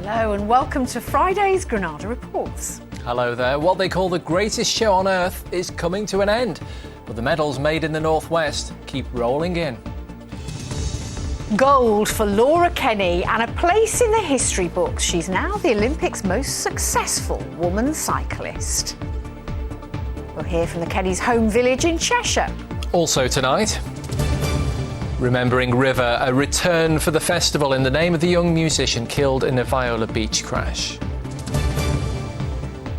Hello and welcome to Friday's Granada Reports. Hello there. What they call the greatest show on earth is coming to an end, but the medals made in the Northwest keep rolling in. Gold for Laura Kenny and a place in the history books. She's now the Olympics' most successful woman cyclist. We'll hear from the Kennys' home village in Cheshire. Also tonight, remembering River, a return for the festival in the name of the young musician killed in a Viola Beach crash.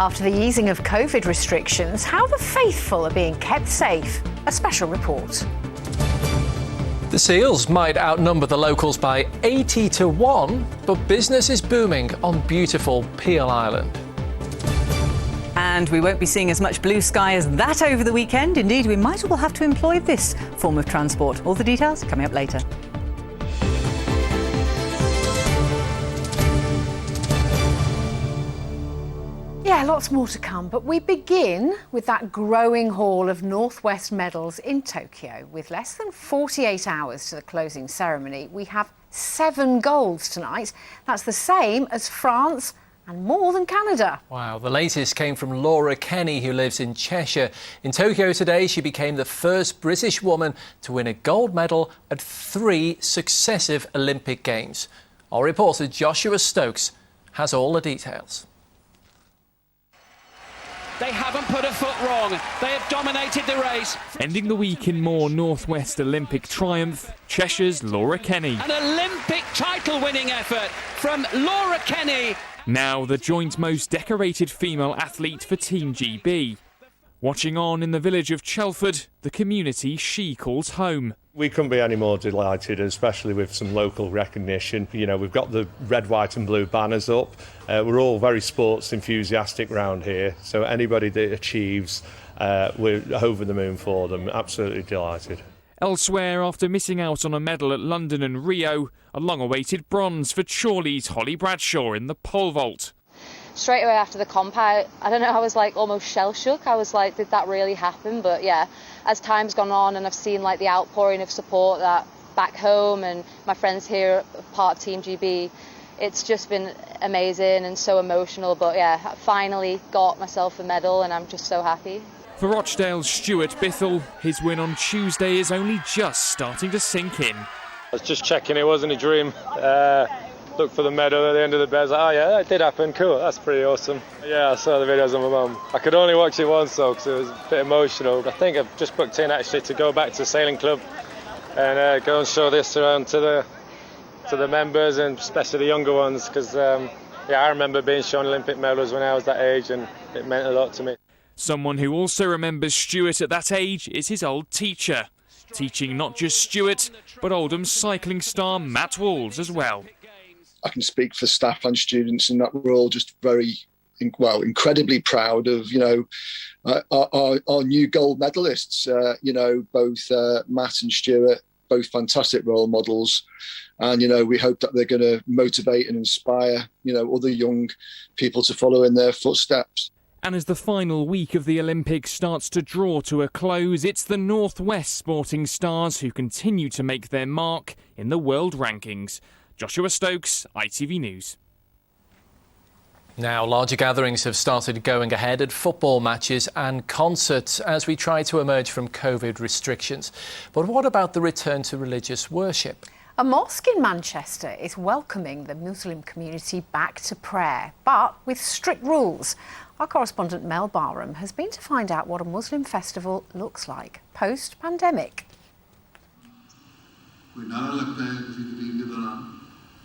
After the easing of COVID restrictions, how the faithful are being kept safe. A special report. The Seals might outnumber the locals by 80-1, but business is booming on beautiful Peel Island. And we won't be seeing as much blue sky as that over the weekend. Indeed, we might well have to employ this form of transport. All the details coming up later. Yeah, lots more to come, but we begin with that growing haul of Northwest medals in Tokyo. With less than 48 hours to the closing ceremony, we have 7 golds tonight. That's the same as France and more than Canada. Wow, the latest came from Laura Kenny, who lives in Cheshire. In Tokyo today, she became the first British woman to win a gold medal at 3 successive Olympic Games. Our reporter Joshua Stokes has all the details. They haven't put a foot wrong. They have dominated the race. Ending the week in more Northwest Olympic triumph, Cheshire's Laura Kenny. An Olympic title-winning effort from Laura Kenny. Now the joint most decorated female athlete for Team GB. Watching on in the village of Chelford, the community she calls home. We couldn't be any more delighted, especially with some local recognition. You know, we've got the red, white and blue banners up. We're all very sports enthusiastic round here, so anybody that achieves, we're over the moon for them. Absolutely delighted. Elsewhere, after missing out on a medal at London and Rio, a long-awaited bronze for Chorley's Holly Bradshaw in the pole vault. Straight away after the comp, I don't know, I was like almost shell-shook. I was like, did that really happen? But yeah, as time's gone on and I've seen like the outpouring of support that back home and my friends here are part of Team GB, it's just been amazing and so emotional. But yeah, I finally got myself a medal and I'm just so happy. For Rochdale's Stuart Bithell, his win on Tuesday is only just starting to sink in. I was just checking it wasn't a dream. Looked for the medal at the end of the bed. Like, oh yeah, that did happen. Cool, that's pretty awesome. Yeah, I saw the videos of my mum. I could only watch it once though, because it was a bit emotional. I think I've just booked in actually to go back to the sailing club and go and show this around to the members and especially the younger ones, because I remember being shown Olympic medals when I was that age, and it meant a lot to me. Someone who also remembers Stuart at that age is his old teacher, teaching not just Stuart, but Oldham cycling star Matt Walls as well. I can speak for staff and students in that we're all just incredibly proud of, our new gold medalists. Both Matt and Stuart, both fantastic role models. And, we hope that they're going to motivate and inspire, other young people to follow in their footsteps. And as the final week of the Olympics starts to draw to a close, it's the Northwest sporting stars who continue to make their mark in the world rankings. Joshua Stokes, ITV News. Now, larger gatherings have started going ahead at football matches and concerts as we try to emerge from COVID restrictions. But what about the return to religious worship? A mosque in Manchester is welcoming the Muslim community back to prayer, but with strict rules. Our correspondent Mel Barham has been to find out what a Muslim festival looks like post-pandemic.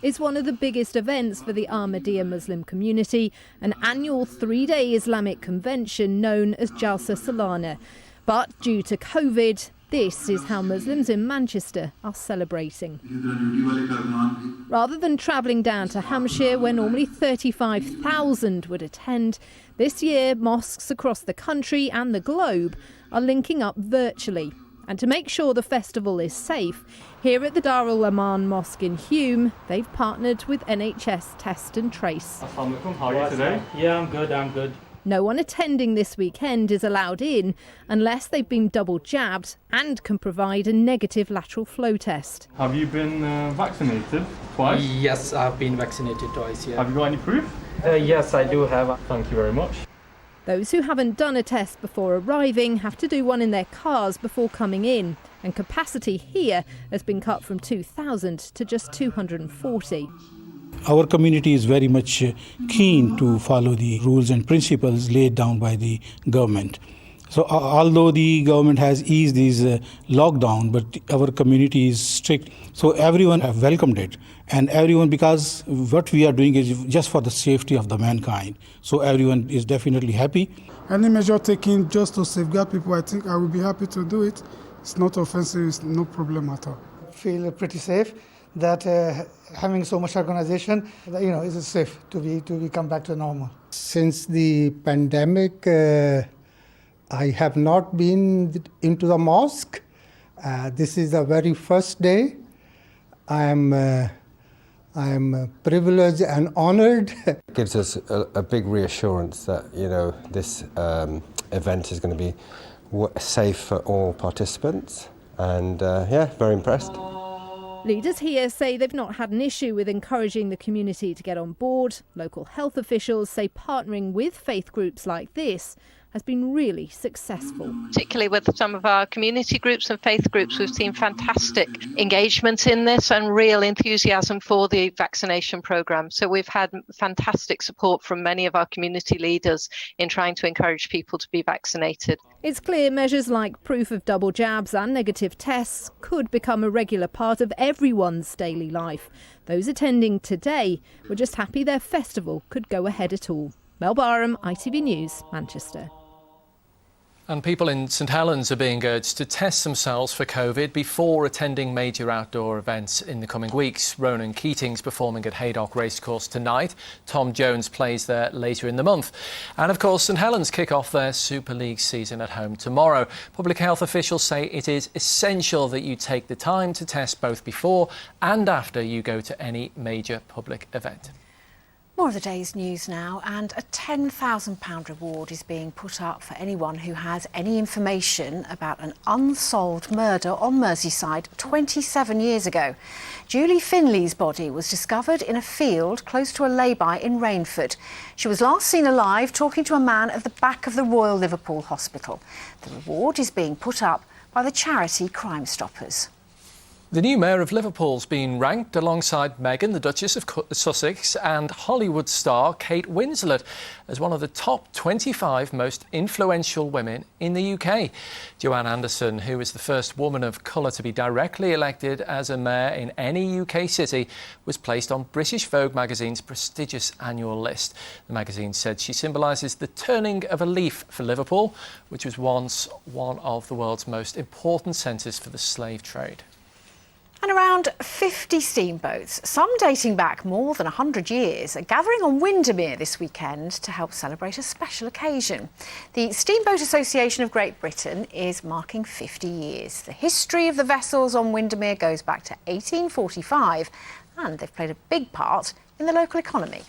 It's one of the biggest events for the Ahmadiyya Muslim community, an annual 3-day Islamic convention known as Jalsa Salana. But due to COVID, this is how Muslims in Manchester are celebrating. Rather than travelling down to Hampshire, where normally 35,000 would attend, this year mosques across the country and the globe are linking up virtually. And to make sure the festival is safe, here at the Darul Aman Mosque in Hume, they've partnered with NHS Test and Trace. How are you today? Yeah, I'm good. No one attending this weekend is allowed in unless they've been double jabbed and can provide a negative lateral flow test. Have you been vaccinated twice? Yes, I've been vaccinated twice, yeah. Have you got any proof? Yes, I do have. Thank you very much. Those who haven't done a test before arriving have to do one in their cars before coming in, and capacity here has been cut from 2,000 to just 240. Our community is very much keen to follow the rules and principles laid down by the government. So although the government has eased these lockdown, but our community is strict. So everyone have welcomed it. And everyone, because what we are doing is just for the safety of the mankind. So everyone is definitely happy. Any measure taken just to safeguard people, I think I will be happy to do it. It's not offensive, it's no problem at all. I feel pretty safe that having so much organization, is safe to come back to normal. Since the pandemic, I have not been into the mosque. This is the very first day. I am privileged and honored. It gives us a big reassurance that, this event is going to be safe for all participants. And very impressed. Leaders here say they've not had an issue with encouraging the community to get on board. Local health officials say partnering with faith groups like this has been really successful. Particularly with some of our community groups and faith groups, we've seen fantastic engagement in this and real enthusiasm for the vaccination programme. So we've had fantastic support from many of our community leaders in trying to encourage people to be vaccinated. It's clear measures like proof of double jabs and negative tests could become a regular part of everyone's daily life. Those attending today were just happy their festival could go ahead at all. Mel Barham, ITV News, Manchester. And people in St Helens are being urged to test themselves for COVID before attending major outdoor events in the coming weeks. Ronan Keating's performing at Haydock Racecourse tonight. Tom Jones plays there later in the month. And of course, St Helens kick off their Super League season at home tomorrow. Public health officials say it is essential that you take the time to test both before and after you go to any major public event. More of the day's news now, and a £10,000 reward is being put up for anyone who has any information about an unsolved murder on Merseyside 27 years ago. Julie Finley's body was discovered in a field close to a lay-by in Rainford. She was last seen alive talking to a man at the back of the Royal Liverpool Hospital. The reward is being put up by the charity Crime Stoppers. The new mayor of Liverpool's been ranked alongside Meghan, the Duchess of Sussex, and Hollywood star Kate Winslet as one of the top 25 most influential women in the UK. Joanne Anderson, who is the first woman of colour to be directly elected as a mayor in any UK city, was placed on British Vogue magazine's prestigious annual list. The magazine said she symbolises the turning of a leaf for Liverpool, which was once one of the world's most important centres for the slave trade. And around 50 steamboats, some dating back more than 100 years, are gathering on Windermere this weekend to help celebrate a special occasion. The Steamboat Association of Great Britain is marking 50 years. The history of the vessels on Windermere goes back to 1845, and they've played a big part in the local economy.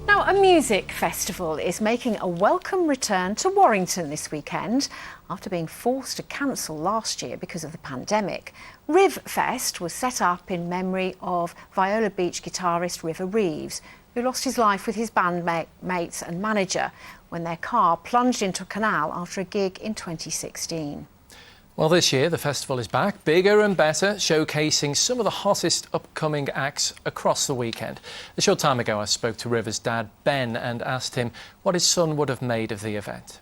Now, a music festival is making a welcome return to Warrington this weekend after being forced to cancel last year because of the pandemic. Riv Fest was set up in memory of Viola Beach guitarist River Reeves, who lost his life with his bandmates and manager when their car plunged into a canal after a gig in 2016. Well, this year the festival is back, bigger and better, showcasing some of the hottest upcoming acts across the weekend. A short time ago I spoke to River's dad, Ben, and asked him what his son would have made of the event.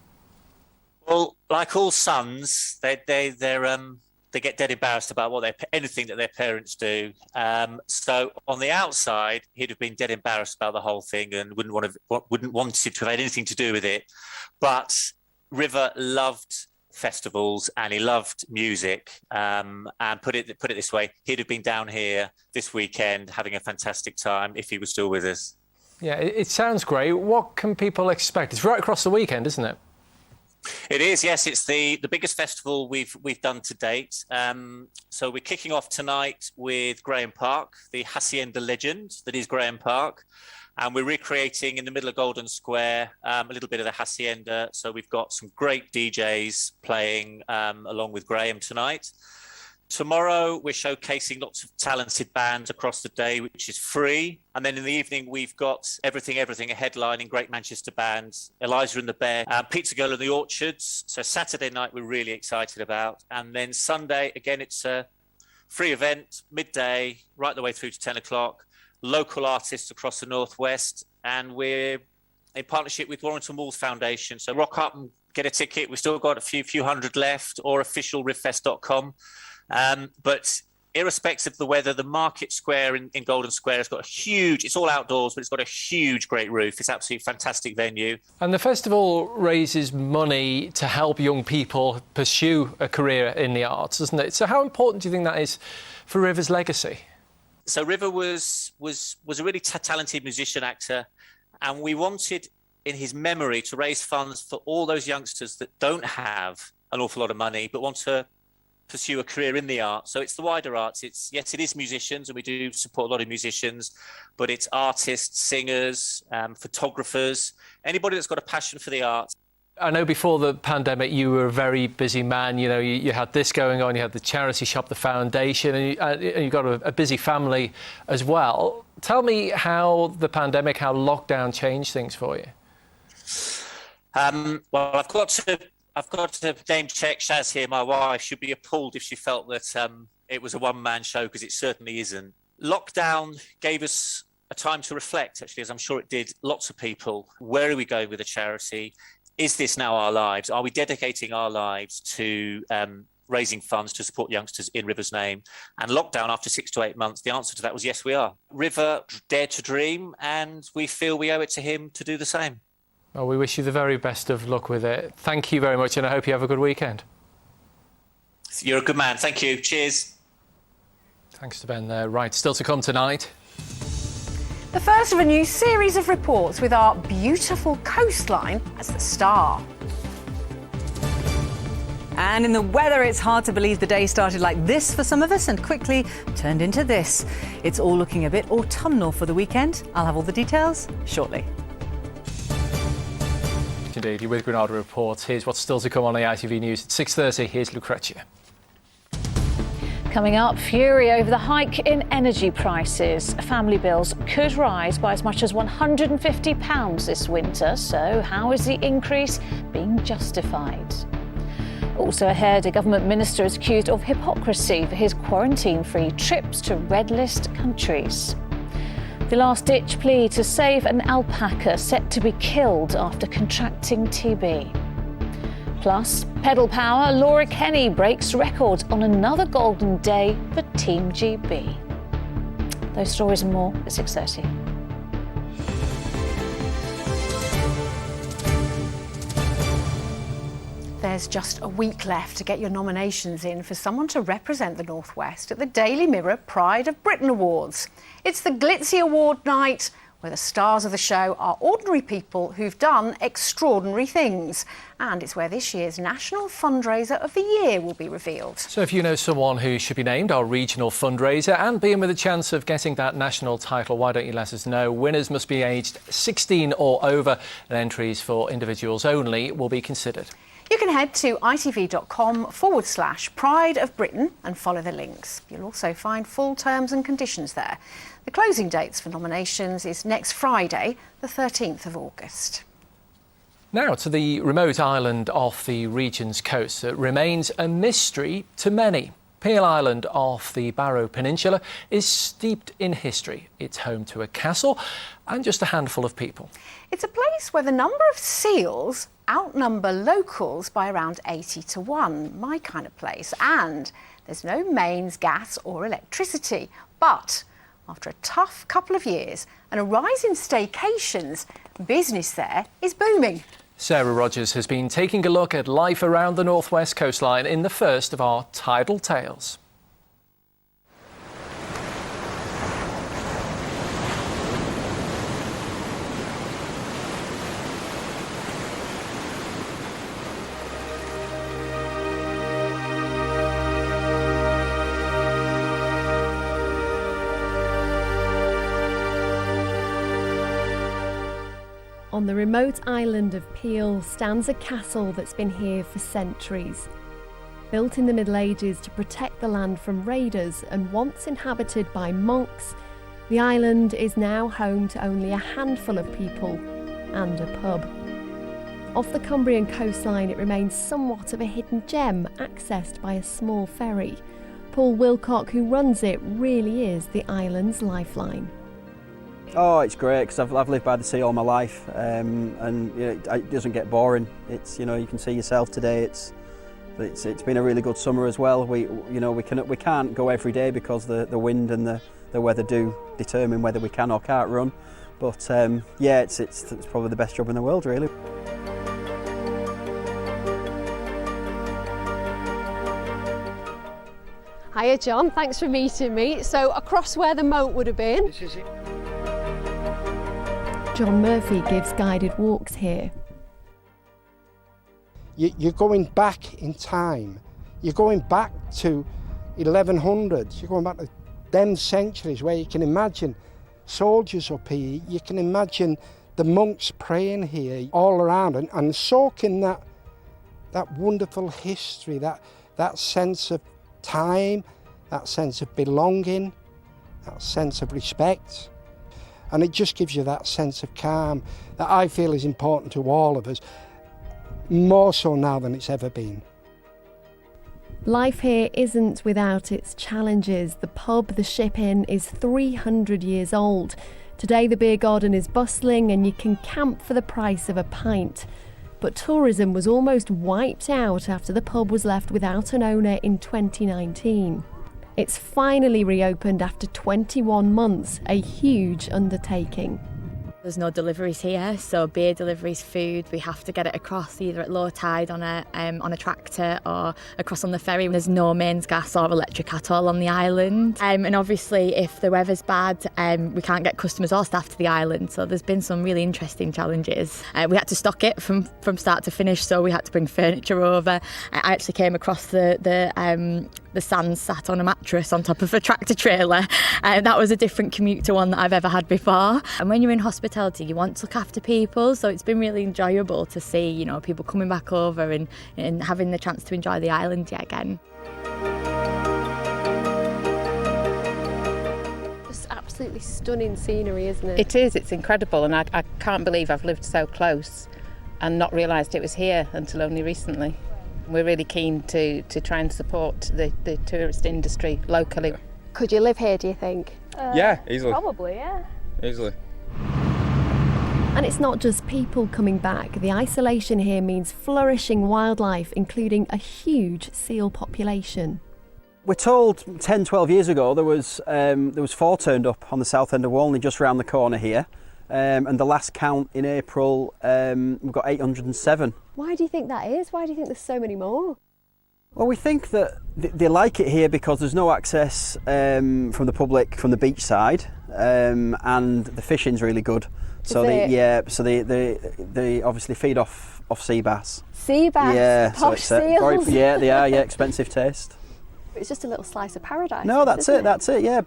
Well, like all sons, they get dead embarrassed about anything that their parents do. So on the outside, he'd have been dead embarrassed about the whole thing and wouldn't want it to have had anything to do with it. But River loved festivals and he loved music, and put it this way, he'd have been down here this weekend having a fantastic time if he was still with us. Yeah, it sounds great. What can people expect? It's right across the weekend, isn't it? It is, yes. It's the biggest festival we've done to date. So we're kicking off tonight with Graham Park, the Hacienda legend that is Graham Park. And we're recreating in the middle of Golden Square a little bit of the Hacienda. So we've got some great DJs playing along with Graham tonight. Tomorrow, we're showcasing lots of talented bands across the day, which is free. And then in the evening, we've got Everything, a headlining great Manchester bands, Eliza and the Bear, Pizza Girl and the Orchards. So Saturday night, we're really excited about. And then Sunday, again, it's a free event, midday, right the way through to 10 o'clock. Local artists across the Northwest. And we're in partnership with Warrington Walls Foundation. So rock up and get a ticket. We've still got a few hundred left, or official rivfest.com. But irrespective of the weather, the Market Square in Golden Square has got a huge, it's all outdoors, but it's got a huge, great roof. It's absolutely fantastic venue. And the festival raises money to help young people pursue a career in the arts, doesn't it? So how important do you think that is for River's legacy? So River was a really talented musician, actor, and we wanted, in his memory, to raise funds for all those youngsters that don't have an awful lot of money, but want to pursue a career in the arts. So it's the wider arts. It is musicians, and we do support a lot of musicians, but it's artists, singers, photographers, anybody that's got a passion for the arts. I know before the pandemic you were a very busy man. You know, you had this going on, you had the charity shop, the foundation, and you've got a busy family as well. Tell me how the pandemic, how lockdown changed things for you. Well, I've got to name check Shaz here, my wife. She'd be appalled if she felt that it was a one-man show, because it certainly isn't. Lockdown gave us a time to reflect, actually, as I'm sure it did lots of people. Where are we going with the charity? Is this now our lives? Are we dedicating our lives to raising funds to support youngsters in River's name? And lockdown, after 6 to 8 months, the answer to that was yes, we are. River dared to dream, and we feel we owe it to him to do the same. Well, we wish you the very best of luck with it. Thank you very much, and I hope you have a good weekend. You're a good man. Thank you. Cheers. Thanks to Ben there. Right, still to come tonight. The first of a new series of reports with our beautiful coastline as the star. And in the weather, it's hard to believe the day started like this for some of us and quickly turned into this. It's all looking a bit autumnal for the weekend. I'll have all the details shortly. Indeed, you're with Granada Reports. Here's what's still to come on the ITV News at 6:30. Here's Lucrezia. Coming up, fury over the hike in energy prices. Family bills could rise by as much as £150 this winter. So how is the increase being justified? Also ahead, a government minister is accused of hypocrisy for his quarantine-free trips to red list countries. The last-ditch plea to save an alpaca set to be killed after contracting TB. Plus, pedal power, Laura Kenny breaks record on another golden day for Team GB. Those stories and more at 6:30. There's just a week left to get your nominations in for someone to represent the North West at the Daily Mirror Pride of Britain Awards. It's the glitzy award night where the stars of the show are ordinary people who've done extraordinary things. And it's where this year's National Fundraiser of the Year will be revealed. So if you know someone who should be named our regional fundraiser and be in with a chance of getting that national title, why don't you let us know? Winners must be aged 16 or over, and entries for individuals only will be considered. You can head to itv.com/Pride of Britain and follow the links. You'll also find full terms and conditions there. The closing dates for nominations is next Friday, the 13th of August. Now to the remote island off the region's coast that remains a mystery to many. Peel Island off the Barrow Peninsula is steeped in history. It's home to a castle and just a handful of people. It's a place where the number of seals outnumber locals by around 80 to 1, my kind of place. And there's no mains, gas or electricity. But after a tough couple of years and a rise in staycations, business there is booming. Sarah Rogers has been taking a look at life around the northwest coastline in the first of our Tidal Tales. On the remote island of Peel stands a castle that's been here for centuries. Built in the Middle Ages to protect the land from raiders and once inhabited by monks, the island is now home to only a handful of people and a pub. Off the Cumbrian coastline, it remains somewhat of a hidden gem, accessed by a small ferry. Paul Wilcock, who runs it, really is the island's lifeline. Oh, it's great because I've lived by the sea all my life, and it doesn't get boring. It's, you can see yourself today. It's been a really good summer as well. We can't go every day because the wind and the weather do determine whether we can or can't run. But it's probably the best job in the world, really. Hiya John, thanks for meeting me. So across where the moat would have been. This is it. John Murphy gives guided walks here. You're going back in time. You're going back to 1100s. You're going back to them centuries where you can imagine soldiers up here. You can imagine the monks praying here all around and soaking that wonderful history, that sense of time, that sense of belonging, that sense of respect. And it just gives you that sense of calm that I feel is important to all of us, more so now than it's ever been. Life here isn't without its challenges. The pub, the Ship Inn, is 300 years old. Today the beer garden is bustling and you can camp for the price of a pint. But tourism was almost wiped out after the pub was left without an owner in 2019. It's finally reopened after 21 months, a huge undertaking. There's no deliveries here, so beer deliveries, food, we have to get it across either at low tide on a tractor or across on the ferry. There's no mains gas or electric at all on the island. And obviously if the weather's bad, we can't get customers or staff to the island, so there's been some really interesting challenges. We had to stock it from start to finish, so we had to bring furniture over. I actually came across the sand sat on a mattress on top of a tractor trailer. That was a different commute to one that I've ever had before. And when you're in hospitality, you want to look after people, so it's been really enjoyable to see, people coming back over and having the chance to enjoy the island yet again. Just absolutely stunning scenery, isn't it? It is, it's incredible, and I can't believe I've lived so close and not realised it was here until only recently. We're really keen to try and support the tourist industry locally. Could you live here, do you think? Yeah, easily. Probably, yeah. Easily. And it's not just people coming back. The isolation here means flourishing wildlife, including a huge seal population. We're told 10, 12 years ago there was 4 turned up on the south end of Walney, just round the corner here. And the last count in April, we've got 807. Why do you think that is? Why do you think there's so many more? Well, we think that they like it here because there's no access from the public from the beach side, and the fishing's really good. So they obviously feed off sea bass. Sea bass, yeah, posh so seals. They are, expensive taste. It's just a little slice of paradise. No, that's it, yeah.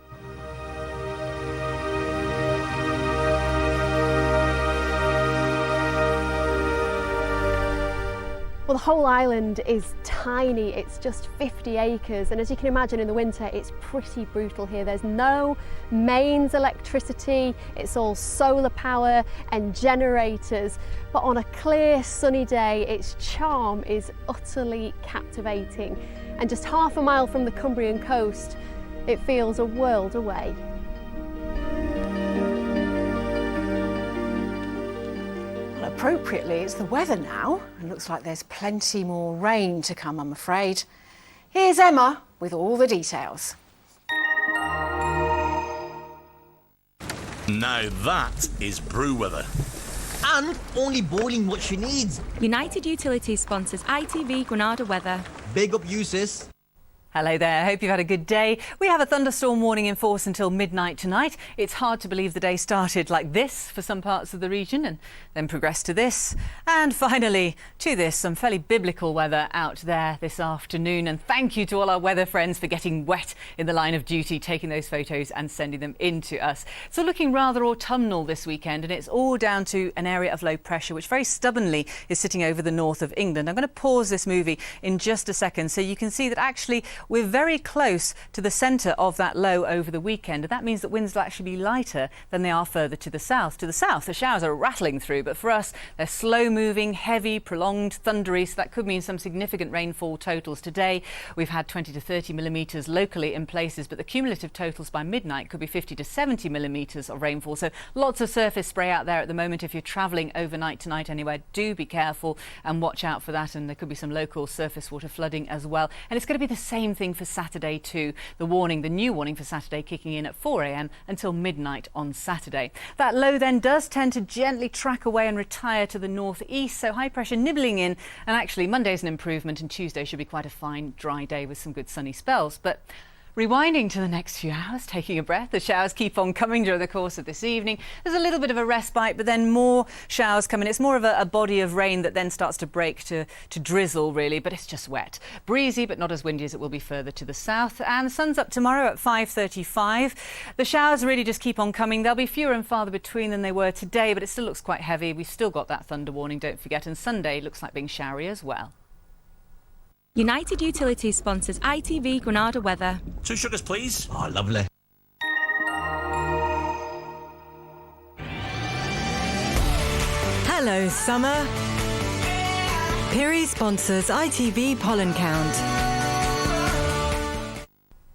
Well, the whole island is tiny. It's just 50 acres, and as you can imagine, in the winter it's pretty brutal here. There's no mains electricity, it's all solar power and generators, but on a clear sunny day its charm is utterly captivating, and just half a mile from the Cumbrian coast it feels a world away. Appropriately, it's the weather now. It looks like there's plenty more rain to come, I'm afraid. Here's Emma with all the details. Now that is brew weather. And only boiling what she needs. United Utilities sponsors ITV Granada weather. Big up you, sis. Hello there, hope you've had a good day. We have a thunderstorm warning in force until midnight tonight. It's hard to believe the day started like this for some parts of the region and then progressed to this. And finally to this, some fairly biblical weather out there this afternoon. And thank you to all our weather friends for getting wet in the line of duty, taking those photos and sending them in to us. So looking rather autumnal this weekend, and it's all down to an area of low pressure which very stubbornly is sitting over the north of England. I'm going to pause this movie in just a second so you can see that actually we're very close to the centre of that low over the weekend, and that means that winds will actually be lighter than they are further to the south. To the south, the showers are rattling through, but for us, they're slow-moving, heavy, prolonged, thundery, so that could mean some significant rainfall totals today. We've had 20 to 30 millimetres locally in places, but the cumulative totals by midnight could be 50 to 70 millimetres of rainfall. So lots of surface spray out there at the moment. If you're travelling overnight tonight anywhere, do be careful and watch out for that, and there could be some local surface water flooding as well. And it's going to be the same thing for Saturday too. The new warning for Saturday kicking in at 4 a.m. until midnight on Saturday. That low then does tend to gently track away and retire to the northeast, so high pressure nibbling in, and actually Monday's an improvement and Tuesday should be quite a fine dry day with some good sunny spells. But rewinding to the next few hours, taking a breath, the showers keep on coming during the course of this evening. There's a little bit of a respite, but then more showers coming. It's more of a body of rain that then starts to break to drizzle, really, but it's just wet. Breezy, but not as windy as it will be further to the south. And the sun's up tomorrow at 5:35. The showers really just keep on coming. There'll be fewer and farther between than they were today, but it still looks quite heavy. We've still got that thunder warning, don't forget, and Sunday looks like being showery as well. United Utilities sponsors ITV Granada weather. 2 sugars, please. Oh, lovely. Hello, summer. Piri sponsors ITV pollen count.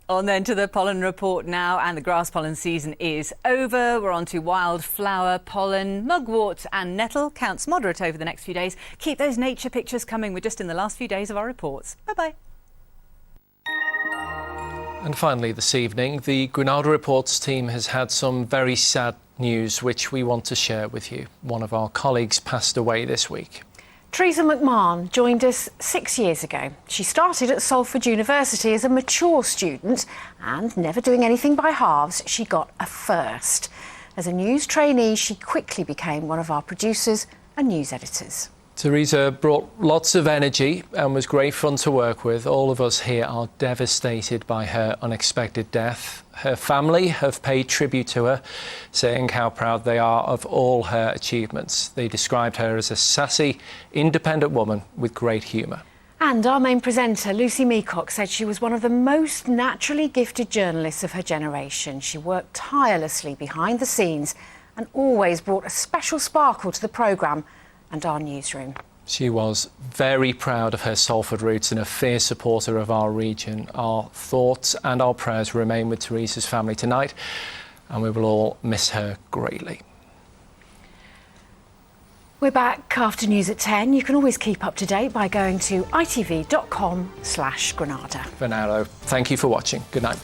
On then to the pollen report now, and the grass pollen season is over. We're on to wildflower pollen, mugwort and nettle. Counts moderate over the next few days. Keep those nature pictures coming. We're just in the last few days of our reports. Bye-bye. And finally this evening, the Granada Reports team has had some very sad news which we want to share with you. One of our colleagues passed away this week. Teresa McMahon joined us 6 years ago. She started at Salford University as a mature student and, never doing anything by halves, she got a first. As a news trainee, she quickly became one of our producers and news editors. Teresa brought lots of energy and was great fun to work with. All of us here are devastated by her unexpected death. Her family have paid tribute to her, saying how proud they are of all her achievements. They described her as a sassy, independent woman with great humour. And our main presenter, Lucy Meacock, said she was one of the most naturally gifted journalists of her generation. She worked tirelessly behind the scenes and always brought a special sparkle to the programme and our newsroom. She was very proud of her Salford roots and a fierce supporter of our region. Our thoughts and our prayers remain with Teresa's family tonight, and we will all miss her greatly. We're back after news at 10. You can always keep up to date by going to itv.com/Granada. For now, though, thank you for watching. Good night.